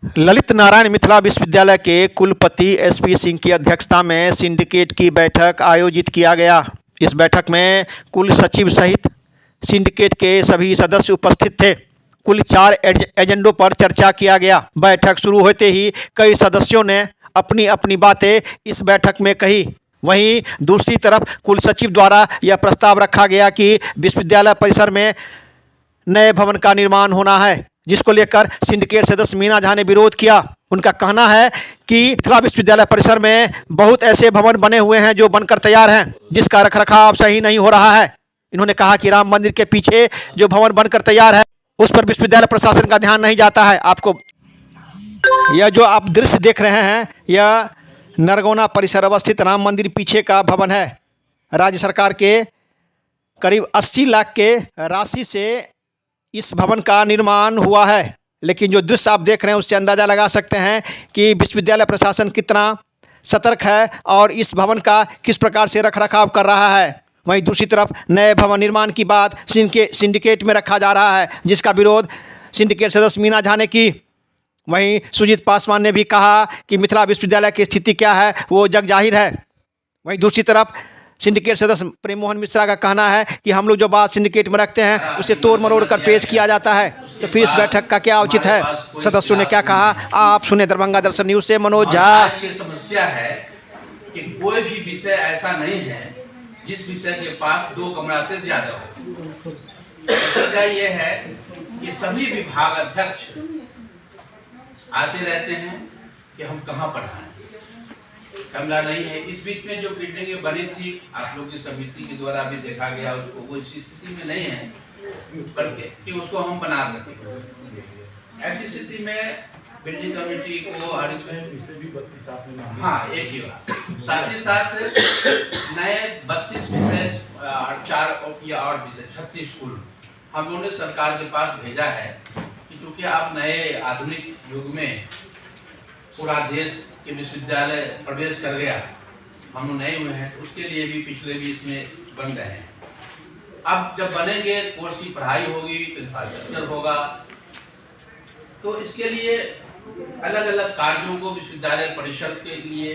ललित नारायण मिथिला विश्वविद्यालय के कुलपति एसपी सिंह की अध्यक्षता में सिंडिकेट की बैठक आयोजित किया गया। इस बैठक में कुल सचिव सहित सिंडिकेट के सभी सदस्य उपस्थित थे। कुल 4 एजेंडों पर चर्चा किया गया। बैठक शुरू होते ही कई सदस्यों ने अपनी अपनी बातें इस बैठक में कही। वहीं दूसरी तरफ कुल सचिव द्वारा यह प्रस्ताव रखा गया कि विश्वविद्यालय परिसर में नए भवन का निर्माण होना है, जिसको लेकर सिंडिकेट सदस्य मीना झा ने विरोध किया। उनका कहना है कि मिथिला विश्वविद्यालय परिसर में बहुत ऐसे भवन बने हुए हैं जो बनकर तैयार हैं, जिसका रखरखाव सही नहीं हो रहा है। इन्होंने कहा कि राम मंदिर के पीछे जो भवन बनकर तैयार है उस पर विश्वविद्यालय प्रशासन का ध्यान नहीं जाता है। आपको यह जो आप दृश्य देख रहे हैं, यह नरगौना परिसर अवस्थित राम मंदिर पीछे का भवन है। राज्य सरकार के करीब 80 लाख के राशि से इस भवन का निर्माण हुआ है, लेकिन जो दृश्य आप देख रहे हैं उससे अंदाज़ा लगा सकते हैं कि विश्वविद्यालय प्रशासन कितना सतर्क है और इस भवन का किस प्रकार से रखरखाव कर रहा है। वहीं दूसरी तरफ नए भवन निर्माण की बात सिंडिकेट में रखा जा रहा है, जिसका विरोध सिंडिकेट सदस्य मीना झा ने की। वहीं सुजीत पासवान ने भी कहा कि मिथिला विश्वविद्यालय की स्थिति क्या है वो जग जाहिर है। वहीं दूसरी तरफ सिंडिकेट सदस्य प्रेम मोहन मिश्रा का कहना है कि हम लोग जो बात सिंडिकेट में रखते हैं उसे तोड़ मरोड़ कर पेश किया जाता है, तो फिर इस बैठक का क्या औचित है। सदस्यों ने क्या कहा, आप सुने। दरभंगा दर्शन न्यूज से मनोज झा। ये समस्या है कि कोई भी विषय ऐसा नहीं है जिस विषय के पास 2 कमरा से ज्यादा हो। वजह ये है कि सभी विभाग अध्यक्ष आते रहते हैं कि हम कहाँ पढ़ाएं, कमरा नहीं है। इस बीच में जो बिल्डिंगें बनी थी आप लोग की समिति के द्वारा भी देखा गया, उसको वो इस स्थिति में नहीं है करके कि उसको हम बना सकें। ऐसी स्थिति में बिल्डिंग कमेटी को एक ही बात, साथ ही साथ नए 32 विषय 4 या 8 विषय 36 स्कूल हम लोगों ने सरकार के पास भेजा है कि चूंकि आप नए आधुनिक युग में पूरा देश के विश्वविद्यालय प्रवेश कर गया, हम लोग नए हुए हैं, तो उसके लिए भी पिछले भी इसमें बन रहे हैं। अब जब बनेंगे कोर्स की पढ़ाई होगी, इंफ्रास्ट्रक्चर होगा, तो इसके लिए अलग अलग कार्यों को विश्वविद्यालय परिषद के लिए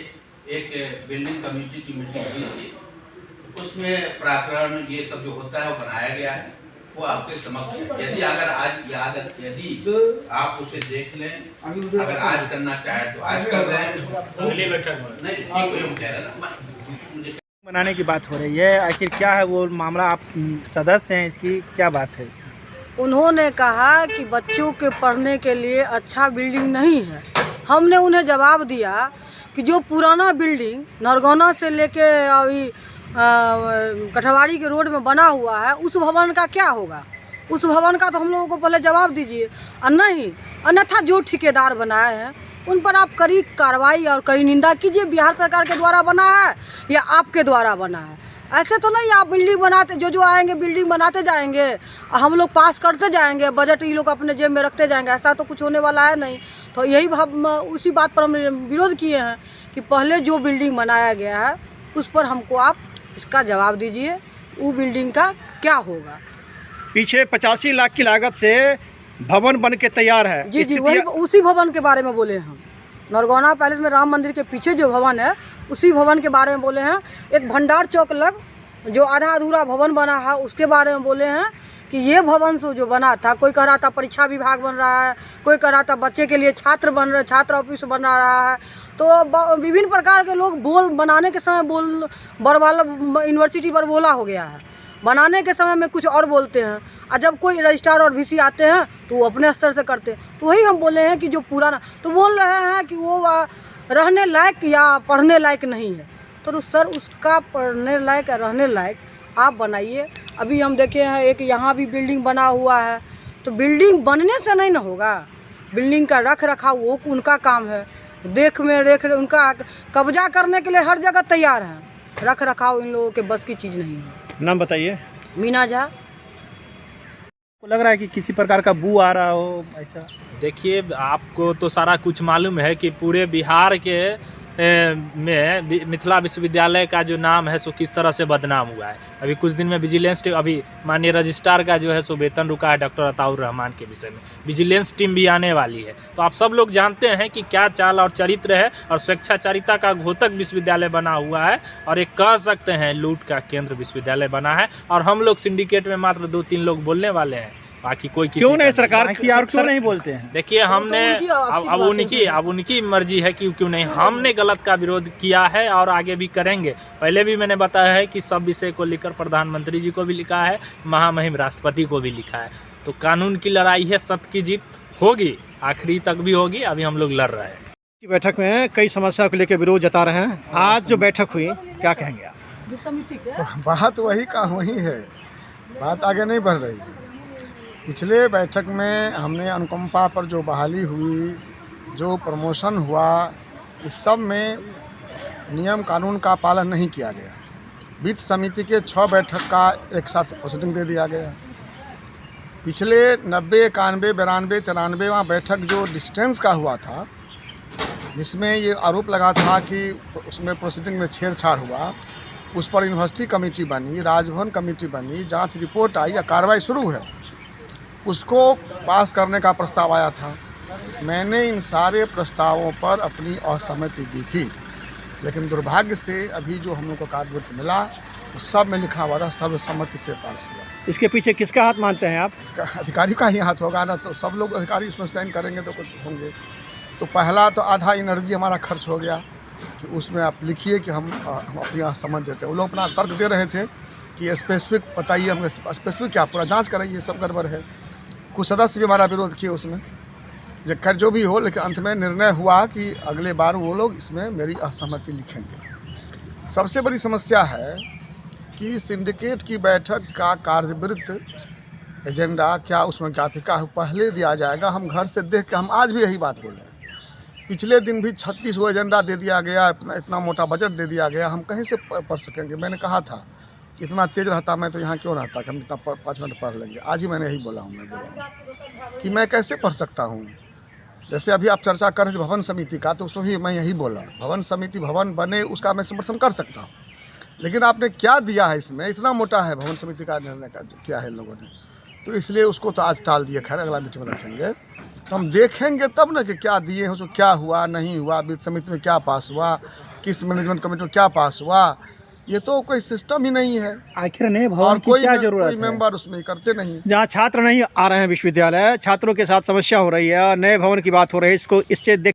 एक बिल्डिंग कमेटी की मीटिंग हुई थी। उसमें प्राकरण ये सब जो होता है वो बनाया गया है, वो आपके समक्ष है। यदि अगर आज यदि आप उसे देख लें, अगर आज करना चाहे तो आज कर दें, अगली बैठक में नहीं। ठीक है, कह रहा ना बनाने की बात हो रही है, आखिर क्या है वो मामला, आप सदस्य हैं, इसकी क्या बात है। उन्होंने कहा कि बच्चों के पढ़ने के लिए अच्छा बिल्डिंग नहीं है। हमने उन्हें जवाब दिया कि जो पुराना बिल्डिंग नरगौना से लेके अभी कठवाड़ी के रोड में बना हुआ है, उस भवन का क्या होगा। उस भवन का तो हम लोगों को पहले जवाब दीजिए। और नहीं, अन्यथा जो ठेकेदार बनाए हैं उन पर आप कड़ी कार्रवाई और कड़ी निंदा कीजिए। बिहार सरकार के द्वारा बना है या आपके द्वारा बना है। ऐसे तो नहीं आप बिल्डिंग बनाते, जो आएंगे बिल्डिंग बनाते जाएंगे, हम लोग पास करते जाएंगे, बजट ये लोग अपने जेब में रखते जाएंगे। ऐसा तो कुछ होने वाला है नहीं। तो यही उसी बात पर हम विरोध किए हैं कि पहले जो बिल्डिंग बनाया गया है उस पर हमको आप इसका जवाब दीजिए, वो बिल्डिंग का क्या होगा। पीछे 85 लाख की लागत से भवन बन के तैयार है। जी, वही उसी भवन के बारे में बोले हम। नरगौना पैलेस में राम मंदिर के पीछे जो भवन है उसी भवन के बारे में बोले हैं। एक भंडार चौक लग जो आधा अधूरा भवन बना है उसके बारे में बोले हैं कि ये भवन से जो बना था, कोई कह रहा था परीक्षा विभाग बन रहा है, कोई कह रहा था बच्चे के लिए छात्र ऑफिस बन रहा है। तो विभिन्न प्रकार के लोग बनाने के समय बरवाला यूनिवर्सिटी पर बोला हो गया है, बनाने के समय में कुछ और बोलते हैं, और जब कोई रजिस्ट्रार और वीसी आते हैं तो वो अपने स्तर से करते हैं। तो वही हम बोले हैं कि जो पुराना, तो बोल रहे हैं कि वो रहने लायक या पढ़ने लायक नहीं है। तो सर उसका पढ़ने लायक या रहने लायक आप बनाइए। अभी हम देखे हैं एक यहाँ भी बिल्डिंग बना हुआ है, तो बिल्डिंग बनने से नहीं ना होगा। बिल्डिंग का रख रखाव वो उनका काम है। उनका कब्जा करने के लिए हर जगह तैयार है, रख रखाव इन लोगों के बस की चीज़ नहीं है। नाम बताइए। मीना झा। लग रहा है कि किसी प्रकार का बू आ रहा हो ऐसा। देखिए, आपको तो सारा कुछ मालूम है कि पूरे बिहार के में मिथिला विश्वविद्यालय का जो नाम है सो किस तरह से बदनाम हुआ है। अभी कुछ दिन में विजिलेंस टीम, अभी माननीय रजिस्ट्रार का जो है सो वेतन रुका है डॉक्टर अताउर रहमान के विषय में, विजिलेंस टीम भी आने वाली है। तो आप सब लोग जानते हैं कि क्या चाल और चरित्र है, और स्वेच्छाचारिता का घोतक विश्वविद्यालय बना हुआ है, और एक कह सकते हैं लूट का केंद्र विश्वविद्यालय बना है। और हम लोग सिंडिकेट में मात्र 2-3 लोग बोलने वाले हैं, बाकी कोई किसी क्यों नहीं का सरकार बाकी और क्यों नहीं बोलते हैं। देखिए हमने अब उनकी मर्जी है कि क्यों नहीं, हमने गलत का विरोध किया है और आगे भी करेंगे। पहले भी मैंने बताया है कि सब विषय को लेकर प्रधानमंत्री जी को भी लिखा है, महामहिम राष्ट्रपति को भी लिखा है। तो कानून की लड़ाई है, सत्य की जीत होगी, आखिरी तक भी होगी। अभी हम लोग लड़ रहे हैं। की बैठक में कई समस्याओं को लेकर विरोध जता रहे हैं। आज जो बैठक हुई, क्या कहेंगे आप? बात वही का वही है, बात आगे नहीं बढ़ रही है। पिछले बैठक में हमने अनुकंपा पर जो बहाली हुई, जो प्रमोशन हुआ, इस सब में नियम कानून का पालन नहीं किया गया। वित्त समिति के 6 बैठक का एक साथ प्रोसीडिंग दे दिया गया। पिछले 90, 91, 92, 93वां बैठक जो डिस्टेंस का हुआ था, जिसमें ये आरोप लगा था कि उसमें प्रोसीडिंग में छेड़छाड़ हुआ, उस पर यूनिवर्सिटी कमेटी बनी, राजभवन कमेटी बनी, जांच रिपोर्ट आई या कार्रवाई शुरू है, उसको पास करने का प्रस्ताव आया था। मैंने इन सारे प्रस्तावों पर अपनी असहमति दी थी, लेकिन दुर्भाग्य से अभी जो हम लोग को कार्यवृत्त मिला, उस सब में लिखा हुआ था सर्वसम्मति से पास हुआ। इसके पीछे किसका हाथ मानते हैं आप? अधिकारी का ही हाथ होगा ना, तो सब लोग अधिकारी उसमें साइन करेंगे तो कुछ होंगे। तो पहला तो आधा एनर्जी हमारा खर्च हो गया कि उसमें आप लिखिए कि हम अपनी असहमति देते हैं। वो लोग अपना तर्क दे रहे थे कि स्पेसिफिक बताइए, हमने स्पेसिफिक क्या, पूरा जाँच कराइए, सब गड़बड़ है। कुछ सदस्य भी हमारा विरोध किए उसमें, खैर जो भी हो, लेकिन अंत में निर्णय हुआ कि अगले बार वो लोग इसमें मेरी असहमति लिखेंगे। सबसे बड़ी समस्या है कि सिंडिकेट की बैठक का कार्यवृत्त एजेंडा क्या, उसमें ज्ञापिका पहले दिया जाएगा। हम घर से देख के हम आज भी यही बात बोले हैं। पिछले दिन भी 36 गो एजेंडा दे दिया गया, इतना मोटा बजट दे दिया गया, हम कहीं से पढ़ सकेंगे। मैंने कहा था इतना तेज़ रहता मैं तो यहाँ क्यों रहता कि हम इतना 5 मिनट पढ़ लेंगे। आज ही मैंने यही बोला हूँ, मैं बोला हूँ कि मैं कैसे पढ़ सकता हूँ। जैसे अभी आप चर्चा कर रहे थे भवन समिति का, तो उसमें भी मैं यही बोला, भवन समिति भवन बने उसका मैं समर्थन कर सकता हूँ, लेकिन आपने क्या दिया है इसमें, इतना मोटा है भवन समिति का निर्णय का किया है लोगों ने, तो इसलिए उसको तो आज टाल दिए। खैर अगला मीटिंग में रखेंगे तो हम देखेंगे तब ना कि क्या दिए हैं, उसको क्या हुआ नहीं हुआ, वित्त समिति में क्या पास हुआ, किस मैनेजमेंट कमेटी में क्या पास हुआ। ये तो कोई सिस्टम ही नहीं है। आखिर नए भवन की क्या जरूरत है? कोई मेंबर उसमें करते नहीं। जहाँ छात्र नहीं आ रहे हैं विश्वविद्यालय, छात्रों के साथ समस्या हो रही है, नए भवन की बात हो रही है, इसको इससे देख